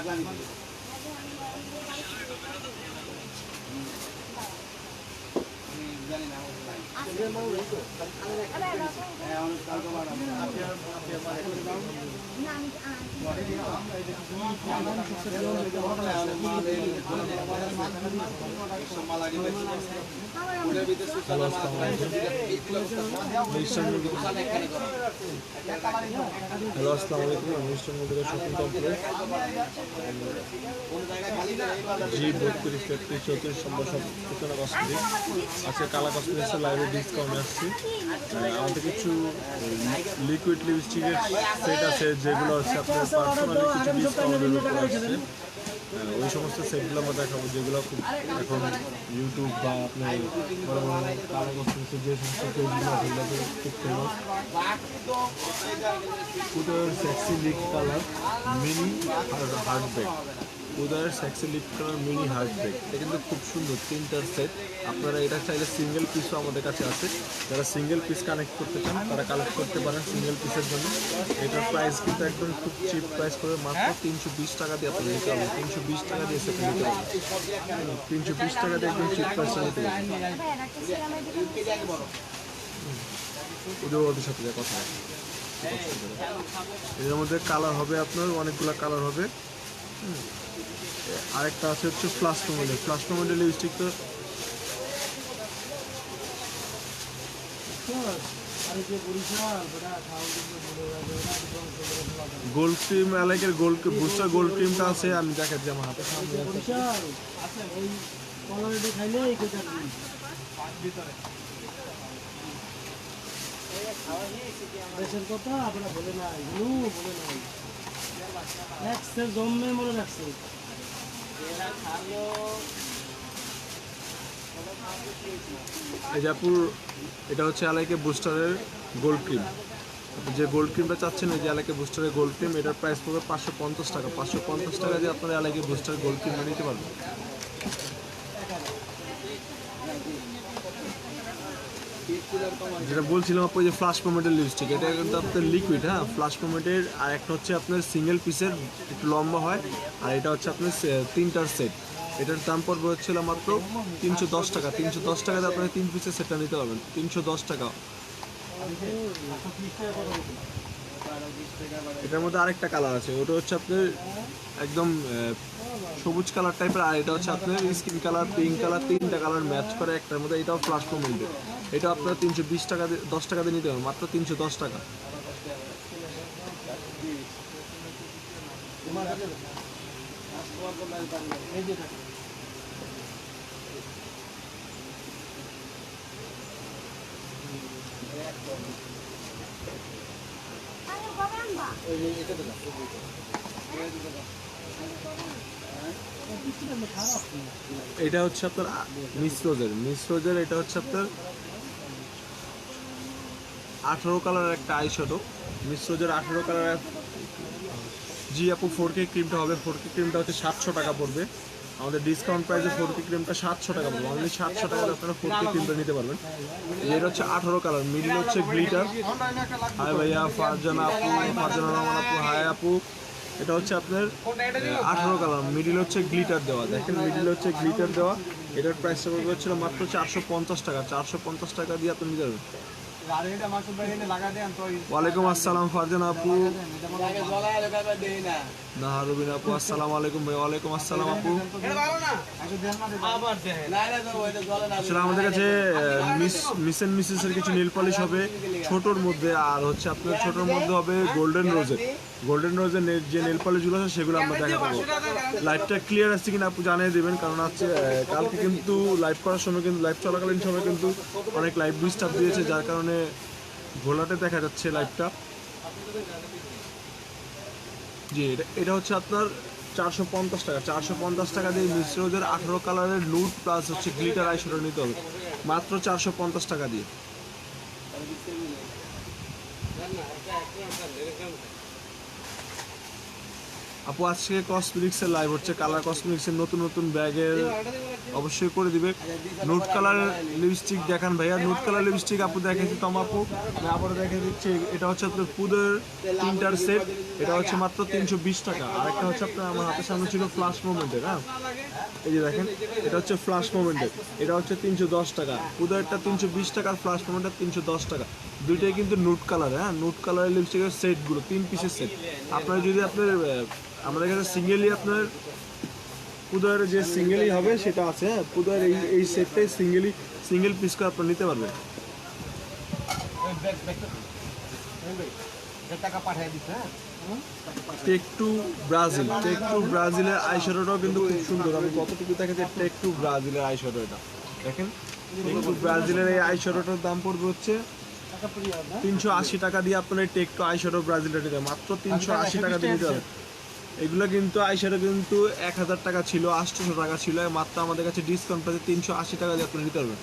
জানি না হ্যালো আসসালামু আলাইকুম অনুষ্ঠান মধ্যে শপিং কমপ্লেক্স G32 ফ্যাক্টরি 34 নম্বর সূচনা কসমেটিক আজকে কালা কসমেটিক্সের লাইভে ডিসকাউন্ট আসছে আমাদের কিছু লিকুইড লিপস্টিকের সেট আছে যেগুলো হচ্ছে আপনার পার্সোনালি কিছু ডিসকাউন্টের উপর আসছে ওই সমস্ত সেটগুলো আমরা দেখাবো যেগুলো খুব এখন ইউটিউব বা আপনার বড় বড় কালা কসমেটিক্সের যে সমস্ত পেজগুলো সেগুলোতে খুব ফেমাস উদয়ের sexy lip colour mini heart bag উদয়ের sexy lip colour mini heart bag এটা কিন্তু খুব সুন্দর তিনটার সেট আপনারা এটা চাইলে সিঙ্গেল পিসও আমাদের কাছে আছে যারা সিঙ্গেল পিস কানেক্ট করতে চান তারা কালেক্ট করতে পারেন সিঙ্গেল পিসের জন্য এটার প্রাইস কিন্তু একদম খুব চিপ প্রাইস করে মাত্র 320 টাকা দিয়ে আপনি নিতে পারবেন 320 টাকা দিয়ে সেট নিতে পারবেন 320 টাকা দিয়ে একদম চিপ প্রাইসে নিতে পারবেন ওদের সাথে কথা এর মধ্যে কালার হবে আপনার অনেকগুলো কালার হবে আরেকটা আছে হচ্ছে ফ্লাস্টো মডেল লিপস্টিক তো গোল্ড ক্রিম অ্যালাইকের গোল্ড বুস্টার গোল্ড ক্রিমটা আছে আমি দেখাচ্ছি আমার হাতে দেশের কথা আপনারা বলে নাই বলে নাই নেক্সটের জন্মে মনে রাখছে এজাপুর এটা হচ্ছে অ্যালাইকে বুস্টারের গোল্ড ক্রিম আপনি যে গোল্ড ক্রিমটা চাচ্ছেন এই যে অ্যালাইকে বুস্টারের গোল্ড ক্রিম এটার প্রাইস পড়বে 550 টাকা 550 টাকা দিয়ে আপনারা অ্যালাইকে বুস্টারের গোল্ড ক্রিম নিতে পারবেন যেটা বলছিলাম আপনি যে ফ্লাশ পমেটের লিপস্টিক এটা কিন্তু আপনার লিকুইড হ্যাঁ ফ্লাশ পমেটের আর একটা হচ্ছে আপনার সিঙ্গেল পিসের একটু লম্বা হয় আর এটা হচ্ছে আপনার তিনটার সেট এটার দাম পড়বে হচ্ছিল মাত্র 310 টাকা 310 টাকাতে আপনার 3 পিসের সেটটা নিতে পারবেন 310 টাকা এটার মধ্যে আরেকটা কালার আছে ওটা হচ্ছে আপনার একদম সবুজ কালার টাইপের আর এটা হচ্ছে আপনার স্কিন কালার পিঙ্ক কালার তিনটা কালার ম্যাচ করে একটার মধ্যে এটাও ফ্লাশ পমেটের এটা আপনারা 320 টাকা 10 টাকা দিয়ে নিতে পারবেন মাত্র 310 টাকা এটা হচ্ছে আপনার মিসরোজের এটা হচ্ছে আপনার 18 কালারের একটা আই শ্যাডো মিসরোজের 18 কালারের জি আপু 4K ক্রিমটা হবে 4K ক্রিমটা হচ্ছে 700 টাকা পড়বে আমাদের ডিসকাউন্ট প্রাইসে 4K ক্রিমটা 700 টাকা পড়বে অনলি 700 টাকায় আপনারা 4K ক্রিমটা নিতে পারবেন এটা হচ্ছে 18 কালার মিডিল হচ্ছে গ্লিটার হাই ভাইয়া ফারজানা রহমান আপু হাই আপু এটা হচ্ছে আপনার 18 কালার মিডিল হচ্ছে গ্লিটার দেওয়া দেখেন মিডিল হচ্ছে গ্লিটার দেওয়া এটার প্রাইসটা পড়বে হচ্ছিল মাত্র 450 টাকা 450 টাকা দিয়ে আপনি নিতে পারবেন ওয়ালাইকুম আসসালাম ফারজানা আপু নাহারুবিন আপু আসসালামু আলাইকুম ভাই ওয়ালাইকুম আসসালাম আপু আসলে আমাদের কাছে মিস এন্ড মিসেসের কিছু নীল পলিশ হবে ছোটোর মধ্যে আর হচ্ছে আপনার ছোটোর মধ্যে হবে গোল্ডেন রোজের যে নেল পলিশগুলো আছে সেগুলো আমরা দেখাবো লাইভটা ক্লিয়ার আসছে কিনা আপু জানিয়ে দেবেন কারণ হচ্ছে কালকে কিন্তু লাইভ করার সময় কিন্তু লাইভ চলাকালীন সময় কিন্তু অনেক লাইভ ডিস্টার্ব দিয়েছে যার কারণে ঘোলাটে দেখা যাচ্ছে লাইভটা জি এটা হচ্ছে আপনার 450 টাকা দিয়ে মিসরোজের 18 কালারের নুড প্লাস হচ্ছে গ্লিটার আই শ্যাডো নিতে হবে মাত্র 450 টাকা দিয়ে আপু আজকে কসমেটিক্সের লাইভ হচ্ছে, কালার কসমেটিক্সের নতুন নতুন ব্যাগের অবশ্যই করে দিবে। নুট কালার লিপস্টিক দেখান ভাইয়া, নুট কালার লিপস্টিক আপু দেখেছি তম আপু, আমি আবারও দেখে দিচ্ছি। এটা হচ্ছে আপনার পুদের 3টার সেট, এটা হচ্ছে মাত্র 320 টাকা। আর একটা হচ্ছে আপনার আমার হাতের সামনে ছিল ফ্লাশ মোমেন্টের, হ্যাঁ এই যে দেখেন এটা হচ্ছে ফ্লাশ মোমেন্টের, এটা হচ্ছে 310 টাকা। পুদেরটা 320 টাকা আর ফ্লাশ মোমেন্টের 310 টাকা। দুইটাই কিন্তু নুট কালার, হ্যাঁ নুট কালারের লিপস্টিকের সেটগুলো 3 পিসের সেট। আপনার যদি আপনার আমাদের কাছে সিঙ্গেলি আপনার পুদের যে সিঙ্গেলই হবে সেটা আছে, হ্যাঁ পুদের এই সেটটাই সিঙ্গেল পিস করে আপনার নিতে পারবেন। Take to Brazil, take to ব্রাজিলের আইশ্যাডোটাও কিন্তু খুব সুন্দর। আমি কতটুকু দেখেছি টেক টু ব্রাজিলের আইশ্যাডো, এটা দেখেন টেক টু ব্রাজিলের এই আইশ্যাডোটার দাম পড়বে হচ্ছে 380 টাকা দিয়ে আপনার এই টেক টু আইশ্যাডো ব্রাজিলটা নিতে হবে, মাত্র 380 টাকা দিয়ে নিতে হবে। এগুলো কিন্তু আইশ্যাডো কিন্তু 1000 টাকা ছিল, 800 টাকা ছিল, মাত্র আমাদের কাছে ডিসকাউন্ট পাচ্ছে 380 টাকা দিয়ে আপনি নিতে পারবেন।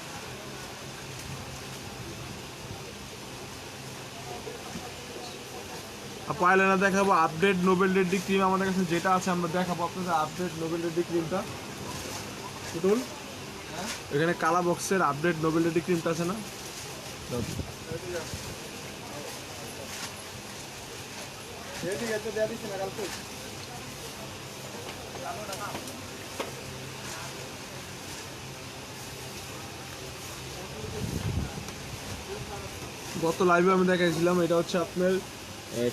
আইলাইনার দেখাবো আপডেট নোবেল রেডি ক্রিম আমাদের কাছে যেটা আছে আমরা দেখাবো আপনাদের। আপডেট নোবেল রেডি ক্রিমটা পুতুল এখানে কালা বক্সের আপডেট নোবেল রেডি ক্রিমটা আছে না, গত লাইভে আমি দেখাইছিলাম। এটা হচ্ছে আপনার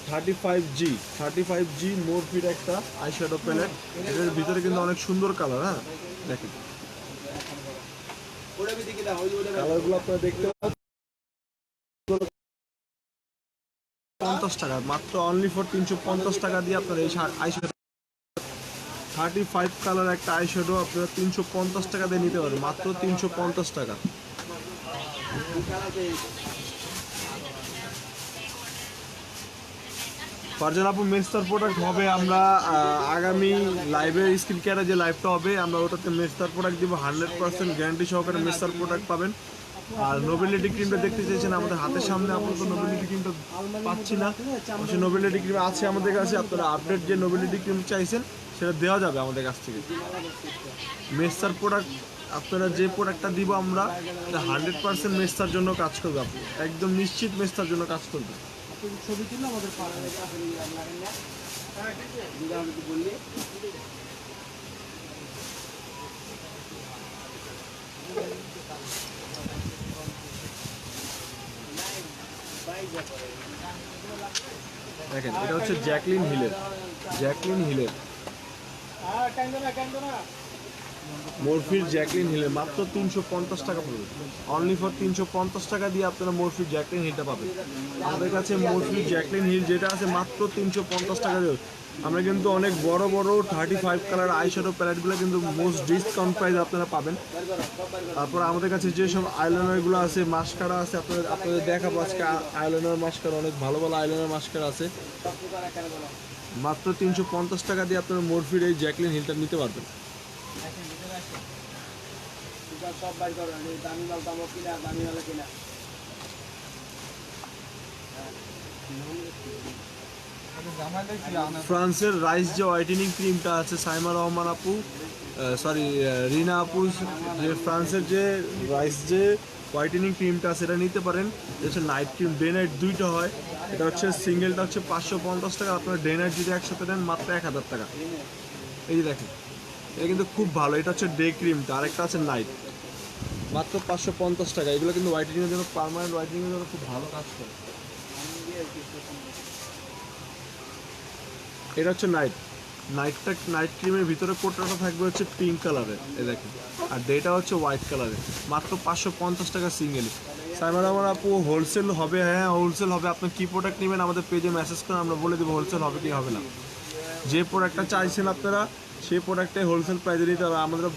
35G মোরফির একটা আইশ্যাডো প্যালেট। এটার ভিতরে কিন্তু অনেক সুন্দর কালার, হ্যাঁ দেখেন কালারগুলো আপনারা দেখতে 50 টাকা, মাত্র অনলি ফর 350 টাকা দিয়ে আপনার এই আইশ্যাডো 35 কালার একটা আইশ্যাডো আপনারা 350 টাকা দিয়ে নিতে পারেন, মাত্র 350 টাকা। ফারজান আপু মেস্তার প্রোডাক্ট হবে, আমরা আগামী লাইভে স্ক্রিন কেয়ারে যে লাইভটা হবে আমরা ওটাতে মেস্তার প্রোডাক্ট দিব, 100% গ্যারান্টি সহকারে মেস্তার প্রোডাক্ট পাবেন। আর নোবেলিটি ক্রিমটা দেখতে চেয়েছেন আমাদের হাতের সামনে, আমরা তো নোবেলিটি ক্রিমটা পাচ্ছি না, সে নোবেলিটি ক্রিম আছে আমাদের কাছে। আপনারা আপডেট যে নোবেলিটি ক্রিম চাইছেন সেটা দেওয়া যাবে আমাদের কাছ থেকে। মেস্তার প্রোডাক্ট আপনারা যে প্রোডাক্টটা দিব আমরা 100% মেস্তার জন্য কাজ করবে, আপনি একদম নিশ্চিত মেস্তার জন্য কাজ করবে। ছবি তুলে আমাদের দেখেন এটা হচ্ছে জ্যাকলিন হিলের মোরফির জ্যাকলিন হিলের মাত্র 350 টাকা পড়বে, অনলি ফর 350 টাকা দিয়ে আপনারা মোরফির জ্যাকলিন হিলটা পাবেন। আমাদের কাছে মোরফির জ্যাকলিন হিল যেটা আছে মাত্র 350 টাকা দিয়ে। আমরা কিন্তু অনেক বড় বড় 35 কালার আইশ্যাডো প্যালেটগুলো কিন্তু মোস্ট ডিসকাউন্ট প্রাইস আপনারা পাবেন। তারপর আমাদের কাছে যেসব আইলাইনারগুলো আছে, মাস্কারা আছে, আপনাদের দেখাবো আজকে আইলাইনার মাস্কারা, অনেক ভালো ভালো আইলাইনার মাস্কারা আছে। মাত্র 350 টাকা দিয়ে আপনারা মোরফির এই জ্যাকলিন হিলটা নিতে পারবেন। ফ্রান্সের রাইস যে হোয়াইটেনিং ক্রিমটা আছে সাইমা রহমান আপু, সরি রিনা আপু, যে ফ্রান্সের যে রাইস যে হোয়াইটেনিং ক্রিমটা আছে এটা নিতে পারেন। এটা হচ্ছে নাইট ক্রিম, ডে নাইট দুইটা হয়। এটা হচ্ছে সিঙ্গেলটা হচ্ছে 550 টাকা, আপনারা ডে নাইট যদি একসাথে নেন মাত্র 1000 টাকা। এই যে দেখেন এটা কিন্তু খুব ভালো, এটা হচ্ছে ডে ক্রিমটা, আরেকটা আছে নাইট, মাত্র 550 টাকা। এগুলো কিন্তু হোয়াইটেনিংয়ের জন্য, পার্মানেন্ট হোয়াইটেনিংয়ের জন্য খুব ভালো কাজ করে। এটা হচ্ছে নাইট ক্রিমের ভিতরে কোটাটা থাকবে হচ্ছে পিঙ্ক কালারের, এই দেখেন, আর ডেটা হচ্ছে হোয়াইট কালারের, মাত্র 550 টাকা সিঙ্গেলি। সাইমা রহমান আপু হোলসেল হবে, হ্যাঁ হোলসেল হবে। আপনি কী প্রোডাক্ট নেবেন আমাদের পেজে মেসেজ করেন, আমরা বলে দেবো হোলসেল হবে কি হবে না। যে প্রোডাক্টটা চাইছেন আপনারা সেই প্রোডাক্টে হোলসেল প্রাইসে নিতে হবে। আমরা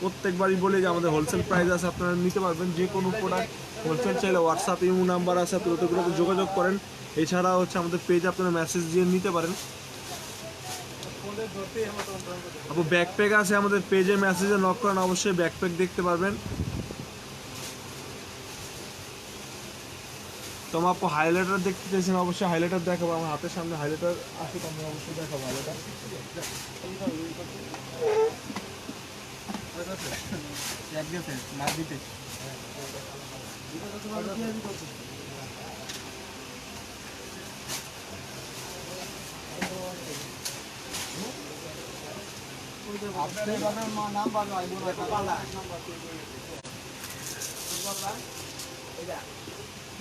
প্রত্যেকবারই বলি যে আমাদের হোলসেল প্রাইস আছে, আপনারা নিতে পারবেন। যে কোনো প্রোডাক্ট হোলসেল চাইলে হোয়াটসঅ্যাপ ইমো নাম্বার আছে, আপনি ওগুলোতে যোগাযোগ করেন। এছাড়া হচ্ছে আমাদের পেজে আপনারা মেসেজ দিয়ে নিতে পারেন। আপু ব্যাকপ্যাক আছে আমাদের পেজে, মেসেজে নক করেন, অবশ্যই ব্যাকপ্যাক দেখতে পারবেন। তোমার আপু হাইলাইটার দেখতে চাইছেন, অবশ্যই হাইলাইটার দেখাবো। আমার হাতের সামনে হাইলাইটার আসে, আমি অবশ্যই দেখাবো হাইলাইটার।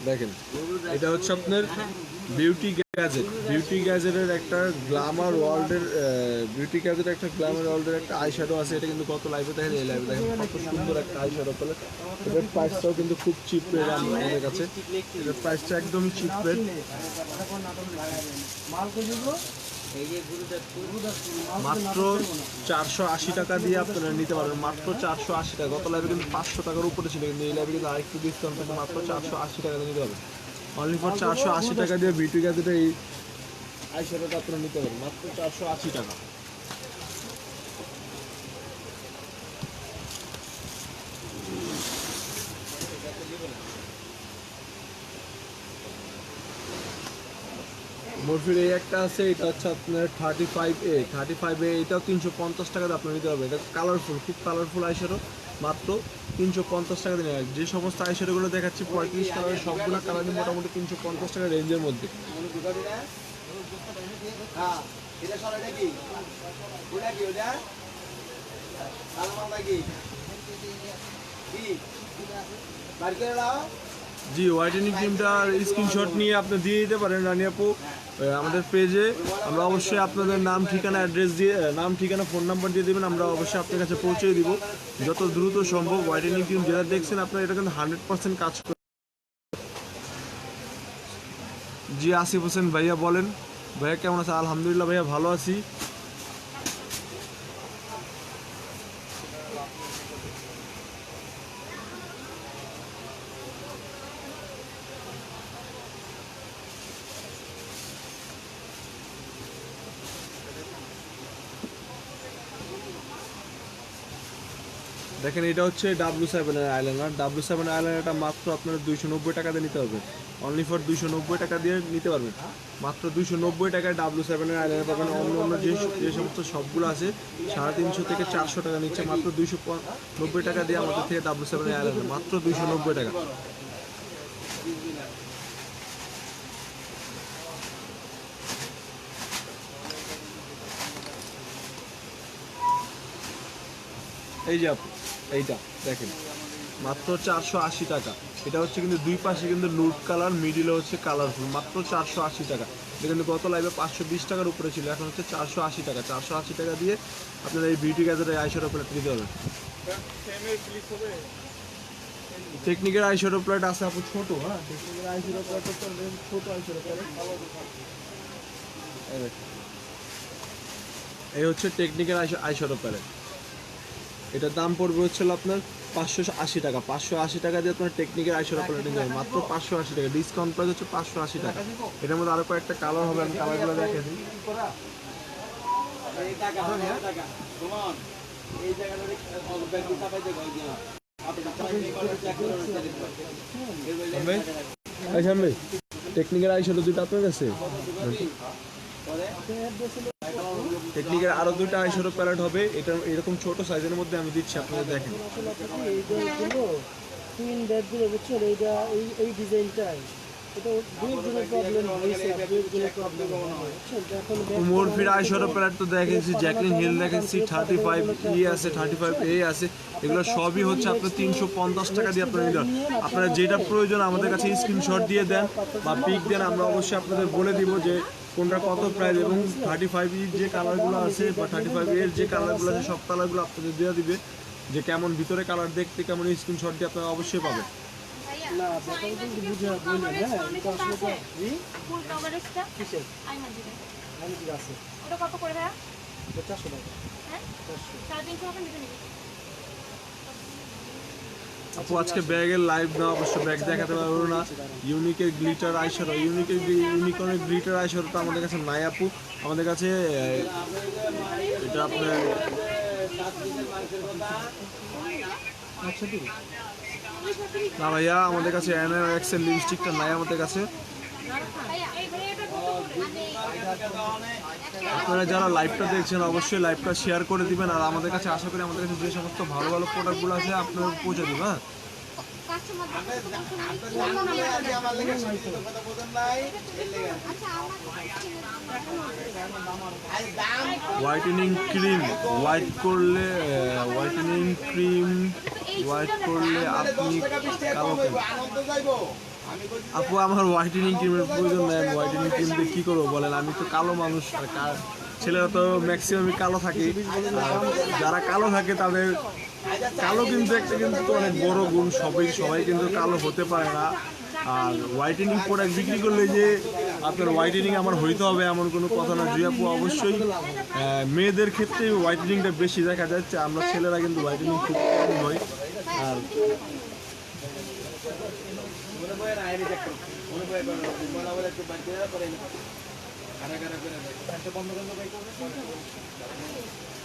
দেখেন এটা হচ্ছে আপনার বিউটি গ্যাজেট। বিউটি গ্যাজেটের একটা গ্ল্যামার ওয়ার্ল্ডের একটা আই শ্যাডো আছে। এটা কিন্তু কত লাইভে দেখেন, এই লাইভে দেখেন কত সুন্দর একটা আই শ্যাডো পেলে। এটার প্রাইসটাও কিন্তু খুব চিপ রেট আমাদের কাছে। এটার প্রাইসটা একদমই চিপ রেট, মাত্র 480 টাকা দিয়ে আপনারা নিতে পারবেন। মাত্র 480 টাকা। গত লাইভে কিন্তু 500 টাকার উপরে ছিল, কিন্তু এই লাইভে কিন্তু আরেকটু ডিসকাউন্ট পেতে মাত্র 480 টাকা দিয়ে নিতে পারবেন। অনলি ফর 480 টাকা দিয়ে বিউটি গ্যাজেটে এই আইশ্যাডোটা আপনারা নিতে পারবেন মাত্র 480 টাকা। মরফির এই একটা আছে, এটা হচ্ছে আপনার 35A এটাও 350 টাকা দিয়ে আপনারা নিতে পারবেন। এটা কালারফুল, খুব কালারফুল আইশ্যাডো, মাত্র 350 টাকা দিয়ে। যে সমস্ত আইশ্যাডোগুলো দেখাচ্ছি 35 কালারের, সবগুলো কালারই মোটামুটি 350 টাকা রেঞ্জের মধ্যে। জি, হোয়াইটেনিং ক্রিমটার স্ক্রিনশট নিয়ে আপনি দিয়ে দিতে পারেন রানী আপু আমাদের পেজে। আমরা অবশ্যই আপনাদের নাম ঠিকানা অ্যাড্রেস দিয়ে, নাম ঠিকানা ফোন নাম্বার দিয়ে দেবেন, আমরা অবশ্যই আপনার কাছে পৌঁছে দিব যত দ্রুত সম্ভব। হোয়াইটেনিং ক্রিম যেটা দেখছেন আপনারা, এটা কিন্তু 100% কাজ করে। জি আসিফ হোসেন ভাইয়া বলেন, ভাইয়া কেমন আছে? আলহামদুলিল্লাহ ভাইয়া ভালো আছি। দেখেন এটা হচ্ছে W7 আইলাইনার। W7 আইলাইনারটা মাত্র আপনারা 290 টাকা দিয়ে নিতে পারবেন। অনলি ফর 290 টাকা দিয়ে নিতে পারবেন। মাত্র 290 টাকায় W7 আইলাইনার পাবেন। অন্য যে সমস্ত সবগুলো আছে 350 থেকে 400 টাকা নিচ্ছে, মাত্র 290 টাকা দিয়ে আমাদের থেকে W7 আইলাইনার মাত্র 290 টাকা। এই যে এইটা দেখেন মাত্র 480 টাকা। এটা হচ্ছে কিন্তু দুই পাশে কিন্তু নুড কালার, মিডিলে হচ্ছে কালারফুল, মাত্র 480 টাকা। এটা কিন্তু গত লাইভে 520 টাকার উপরে ছিল, এখন হচ্ছে 480 টাকা। 480 টাকা দিয়ে আপনারা এই বিউটি গ্যাজেটের আইশ্যাডো প্যালেট নিতে পারবেন। টেকনিকের আইশ্যাডো প্যালেট আছে আপু ছোট, হ্যাঁ টেকনিকের আইশ্যাডো প্যালেট হচ্ছে ছোট আইশ্যাডো প্যালেট। এই হচ্ছে টেকনিকের আইশ্যাডো প্যালেট। এটার দাম পড়বে হচ্ছে আপনার 580 টাকা। 580 টাকা দিয়ে আপনার টেকনিকের আইশ্যাডো প্যালেট নিতে হবে মাত্র 580 টাকা। ডিসকাউন্ট প্রাইস হচ্ছে 580 টাকা। এটার মধ্যে আরো কয়েকটা কালার হবে, আমি কালারগুলো দেখে দিই। টেকনিকের আইশ্যাডো দুটো আপনার কাছে, টেকনিকের আরো দুটো আইশ্যাডো প্যালেট হবে। এটা এরকম ছোট সাইজের মধ্যে আমি দিচ্ছি, আপনারা দেখেন। এই ডিজাইনটাই মরফির আইশ্যাডো প্যালেট তো দেখেছি, জ্যাকলিন হিল দেখেছি, 35E আছে, 35A আছে। এগুলো সবই হচ্ছে আপনার 350 টাকা দিয়ে আপনারা নিতে পারেন। আপনারা যেটা প্রয়োজন আমাদের কাছে স্ক্রিনশট দিয়ে দেন বা পিক দেন, আমরা অবশ্যই আপনাদের বলে দিব যে কোনটা কত প্রাইস। এবং 35E যে কালারগুলো আছে বা 35A এর যে কালারগুলো আছে সব কালারগুলো আপনাদের দেওয়া দিবে, যে কেমন ভিতরে কালার দেখতে কেমন, স্ক্রিনশট দিয়ে আপনারা অবশ্যই পাবেন। না ব্যাপারটা কিন্তু বুঝে বললেন, হ্যাঁ এটা আসলে তো ফুল কভারেজটা কিসের আইনা দিবেন। আমি কি আছে ওটা কত করে ভাইয়া? 400 টাকা। হ্যাঁ 350 টাকা দিতে নিবি। আপু আজকে ব্যাগের লাইভ না, অবশ্য ব্যাগ দেখাতে পারবো না। ইউনিকের গ্লিটার আইশ্যাডো, ইউনিকর্নের গ্লিটার আইশ্যাডোটা আমাদের কাছে নাই আপু। আমাদের কাছে এটা আপনার আচ্ছা ঠিক না ভাইয়া, আমাদের কাছে NRX এর লিপস্টিকটা নাই আমাদের কাছে। আপনারা যারা লাইভটা দেখছেন অবশ্যই লাইভটা শেয়ার করে দিবেন, আর আমাদের কাছে আশা করি আমাদের কাছে যে সমস্ত ভালো ভালো প্রোডাক্টগুলো আছে আপনারা পৌঁছে দিবেন। হ্যাঁ, হোয়াইটেনিং ক্রিম হোয়াইট করলে আপনি কালো কেন? আপু আমার হোয়াইটেনিং ক্রিমের প্রয়োজন নেই, আমি হোয়াইটেনিং ক্রিম দিয়ে কী করবো বলেন? আমি তো কালো মানুষ, আর ছেলেরা তো ম্যাক্সিমামই কালো থাকে। আর যারা কালো থাকে তাদের কালো কিন্তু একটা কিন্তু অনেক বড় গুণ, সবাই কিন্তু কালো হতে পারে না। আর হোয়াইটেনিং প্রোডাক্ট বিক্রি করলে যে আপনার হোয়াইটেনিং আমার হইতে হবে এমন কোনো কথা না। জি আপু, অবশ্যই মেয়েদের ক্ষেত্রে হোয়াইটেনিংটা বেশি দেখা যাচ্ছে, আমরা ছেলেরা কিন্তু হোয়াইটেনিং খুব কম হয়। আর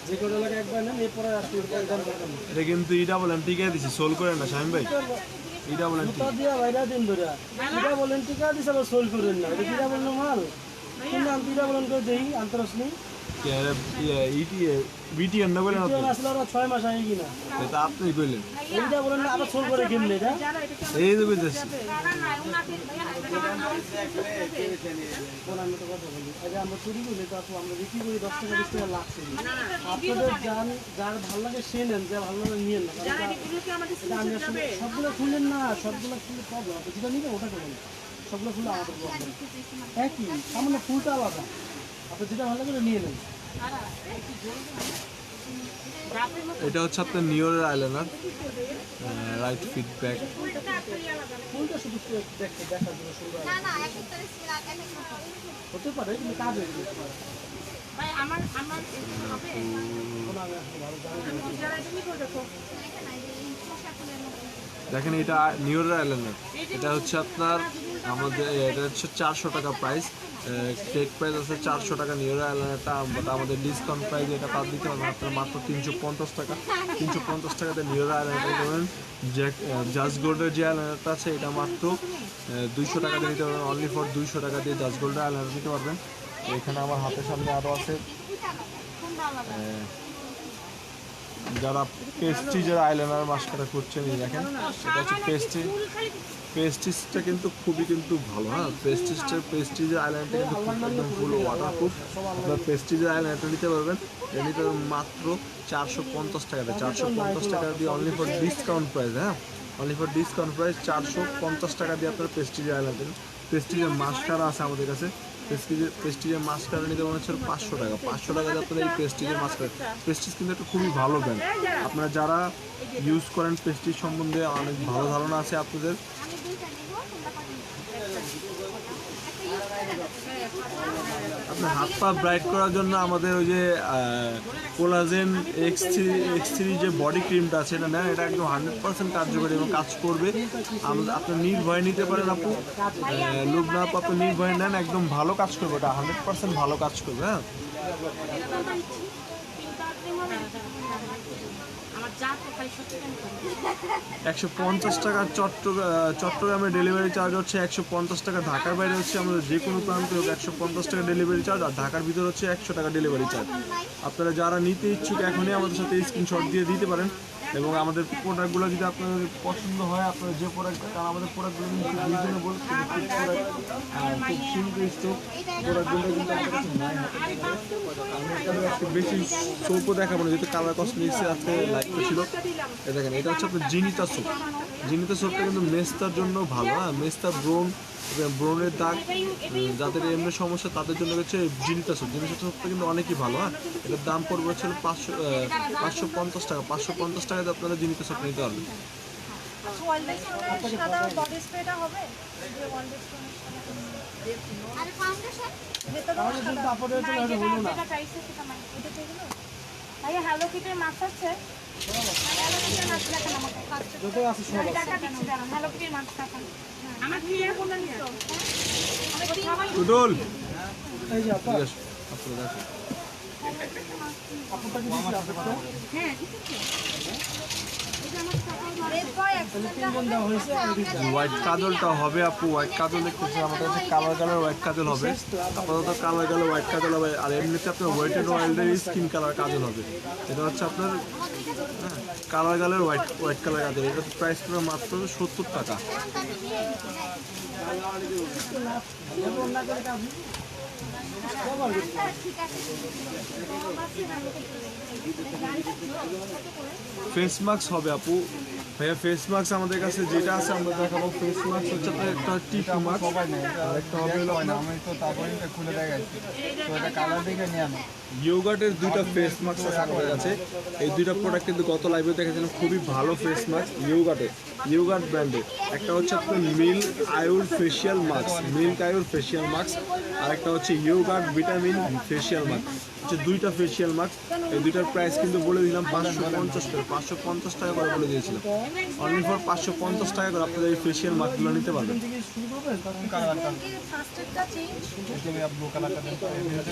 যে কোনো লাগে একবার নেন, এরপরে আসলে এটা কিন্তু ইটা বলেন টিকা দিছি, সোল করেন না শাহিম ভাই। ইটা বলেন জুতা দিয়া বাইরা দিন ধরে এটা বলেন টিকা দিছে, আবার সোল করেন না। এটা কিরা বললো মাল কিন্তু আমি টিকা বলেন করে দেই আন্তরাসনি বিটিএন না বলেন আপনি? আসলে ওরা 6 মাস আগে কিনা এটা আপনি কইলেন, এইটা বলেন না, আবার সোল করে কেমনে এটা? এই যে বুঝতেছি। আমি তো কথা বলি, আগে আমরা চুরি করি তো আপু, আমরা বিক্রি করি 10 টাকা 20 টাকা লাভ করি। আপনাদের যার ভালো লাগে সে নেন, যার ভালো লাগে নিয়েন না। আমি আসলে সবগুলো খুলেন না, সবগুলো খুলে প্রবলেম। আপনি যেটা নিবেন ওটা করবেন, সবগুলো খুলে আমাদের প্রবলেম একই, সামান্য ফুলটা আলাদা। আপনি যেটা ভালো করে নিয়ে নেন। এটা হচ্ছে আপনার নিওরের আইলাইনার, রাইট ফিডব্যাক। ফুলটা শুধু দেখতে দেখার জন্য সুন্দর হতে পারে, কিন্তু কাজ হয়ে যেতে পারে। দেখেন এটা নিওরের আইলাইনার, এটা হচ্ছে আপনার আমাদের এটা হচ্ছে 400 টাকা প্রাইস। টেক প্রাইস আছে 400 টাকা নিওরের আইলাইনারটা, বাট আমাদের ডিসকাউন্ট প্রাইস এটা পার দিতে পারবেন আপনার মাত্র 350 টাকা। 350 টাকাতে নিওরের আইলাইনারটা পাবেন। জাস্ট গোল্ডের যে আইলাইনারটা আছে এটা মাত্র 200 টাকা দিয়ে নিতে পারবেন। অনলি ফর 200 টাকা দিয়ে জাস্ট গোল্ডের আইলাইনার নিতে পারবেন। এখানে আমার হাতের সামনে আরও আছে যারা পেস্টিজের আইলাইনার মাস্কারা করছেন, এই দেখেন এটা হচ্ছে পেস্টিজটা কিন্তু খুবই কিন্তু ভালো। হ্যাঁ, পেস্টিজের আইলাইনারটা কিন্তু একদম ফুল ওয়াটারপ্রুফ। আপনার পেস্টিজের আইলাইনারটা নিতে পারবেন, এটা নিতে পারবেন মাত্র 450 টাকাতে। 450 টাকা দিয়ে অনলি ফর ডিসকাউন্ট প্রাইস। হ্যাঁ, অনলি ফর ডিসকাউন্ট প্রাইস 450 টাকা দিয়ে আপনার পেস্টিজের আইলাইনার। পেস্টিজের মাস্কারা আছে আমাদের কাছে। পেস্টিজের মাস্কারা নিতে মনে হচ্ছে 500 টাকা। 500 টাকা দিয়ে আপনার এই পেস্টিজের মাস্কারা। পেস্টিজ কিন্তু একটা খুবই ভালো ব্র্যান্ড। আপনারা যারা ইউজ করেন পেস্টিজ সম্বন্ধে অনেক ভালো ধারণা আছে আপনাদের। আপনার হাত পা ব্রাইট করার জন্য আমাদের ওই যে কোলাজেন X3 যে বডি ক্রিমটা আছে এটা নেন, এটা একদম 100% কার্যকরী এবং কাজ করবে। আপনি নির্ভয়ে নিতে পারেন আপু, লোভ না আপু, আপনি নির্ভয়ে নেন, একদম ভালো কাজ করবে, এটা 100% ভালো কাজ করবে। হ্যাঁ, 150 টাকা চট্টগ্রামের ডেলিভারি চার্জ হচ্ছে 150 টাকা। ঢাকার বাইরে হচ্ছে আমাদের যে কোনো প্রান্তে হোক 150 টাকা ডেলিভারি চার্জ, আর ঢাকার ভিতরে হচ্ছে 100 টাকা ডেলিভারি চার্জ। আপনারা যারা নিতে ইচ্ছুক এখনই আমাদের সাথে স্ক্রিনশট দিয়ে দিতে পারেন, এবং আমাদের প্রোডাক্টগুলো যদি আপনাদের পছন্দ হয়, আপনারা যে প্রোডাক্ট, কারণ আমাদের প্রোডাক্টগুলো কিন্তু রিজনেবল, খুব সিম্পল স্টক প্রোডাক্টগুলো কিন্তু আমাদের কাছে নাই। আমি আজকে বেশি সোপও দেখাবো না, যেহেতু কালার কসমেটিক্সে আজকে লাইভটা ছিল। দেখেন এটা হচ্ছে আপনার জিনিতা সোপ। জিনিতা সোপটা কিন্তু মেস্তার জন্য ভালো। হ্যাঁ, মেস্তা ব্রণের দাগ, যাদের এমনি সমস্যা তাদের জন্য হচ্ছে জিনিতা সোপটা কিন্তু অনেকই ভালো। হ্যাঁ, এটার দাম পড়বে হচ্ছে 550 টাকা। 550 টাকাতে আপনারা জিনিতা সোপটা নিতে পারবেন। হ্যালো কিটের মাছ আছে, হ্যালো কিটের মাছ আমার টুডল এই যে আপা, ঠিক আছে, আপনারা দেখেন। আপুটা কি দিছে? হ্যাঁ ঠিক আছে। তাহলে 3 জন দেওয়া হয়েছে আর দুইটা। হোয়াইট কাজলটা হবে আপু, হোয়াইট কাজল দেখতেছি আমাদের কাছে কালার হোয়াইট কাজল হবে, আপাতত কালার হোয়াইট কাজল হবে। আর এমনিতে আপনার ওয়েট অ্যান্ড ওয়াইল্ডের স্কিন কালার কাজল হবে। এটা হচ্ছে আপনার কালার হোয়াইট কালার কাজল। এটা প্রাইস পড়বে মাত্র 70 টাকা। এরকম না করে কাজ ব্যবহার করতে হবে। ফেস মাস্ক হবে আপু। ভাইয়া ফেস মাস্ক আমাদের কাছে যেটা আছে আমরা দেখাবো। ফেস মাস্ক হচ্ছে আপনার একটা টিপু মাস্ক, আর একটা হবে হলো আমি তো তারপরে এটা খুলে দেখাইছি, তো এটা কালার দেখে নিয়ে আমি ইয়োগার্টের দুইটা ফেস মাস্ক আছে আমাদের কাছে। এই দুইটা প্রোডাক্ট কিন্তু গত লাইভে দেখেছিলাম, খুবই ভালো ফেস মাস্ক ইয়োগার্ট ব্র্যান্ডের। একটা হচ্ছে আপনার মিল্ক আয়ুর ফেশিয়াল মাস্ক, আর একটা হচ্ছে ইয়োগার্ট ভিটামিন ফেশিয়াল মাস্ক। হচ্ছে দুইটা ফেশিয়াল মাস্ক। এই দুইটার প্রাইস কিন্তু বলে দিলাম 550 টাকা করে বলে দিয়েছিলাম। অনলি ফর 550 টাকা করে আপনাদের এই ফেশিয়াল মাস্কগুলো নিতে পারবেন। থেকে শুরু করবেন তখন কালারটা ব্লু কালারটা দেন, ফিরোজা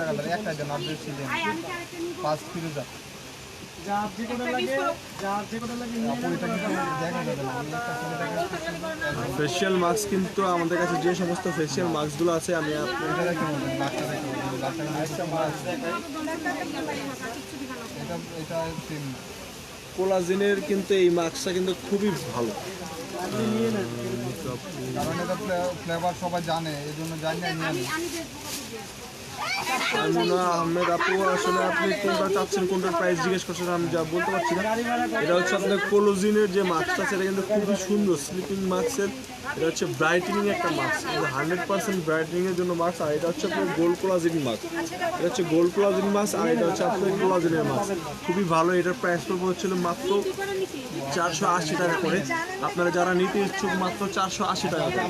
কালার একটা দেন, আর বেশি দেন 5 ফিরোজা। যার যে কটা লাগে নিয়ে ওইটা নেবেন। কিন্তু দেখা যাবে না, আমি একটা খুলে দেখাচ্ছি। ফেশিয়াল মাস্ক কিন্তু আমাদের কাছে যে সমস্ত ফেশিয়াল মাস্কগুলো আছে আমি এটা দেখে বলবেন, লাস্টটা দেখে বলবেন, এটা সেম কোলাজেনের কিন্তু এই মাস্কটা কিন্তু খুবই ভালো। আপনি নিয়ে নেন। কারণ এটা ফ্লেভার সবাই জানে, এই জন্য জানি না নিয়ে নেন। আমিনা আহমেদ আপু, আসলে আপনি কোনটা চাচ্ছেন, কোনটার প্রাইস জিজ্ঞেস করছেন আমি যা বলতে পারছি না। এটা হচ্ছে আপনার কোলোজিনের যে মাস্কটা আছে, এটা কিন্তু খুবই সুন্দর স্লিপিং মাস্কের। এটা হচ্ছে ব্রাইটেনিং একটা মাস্ক, এটা 100% ব্রাইটেনিং এর জন্য মাস্ক। আর এটা হচ্ছে আপনার গোল্ড কোলাজেন মাস্ক, এটা হচ্ছে গোল্ড কোলাজেন মাস্ক, আর এটা হচ্ছে আপনার কোলাজেনের মাস্ক। খুবই ভালো। এটার প্রাইস পড়বে হচ্ছিল মাত্র 480 টাকা করে। আপনারা যারা নিতে ইচ্ছুক মাত্র 480 টাকা করে,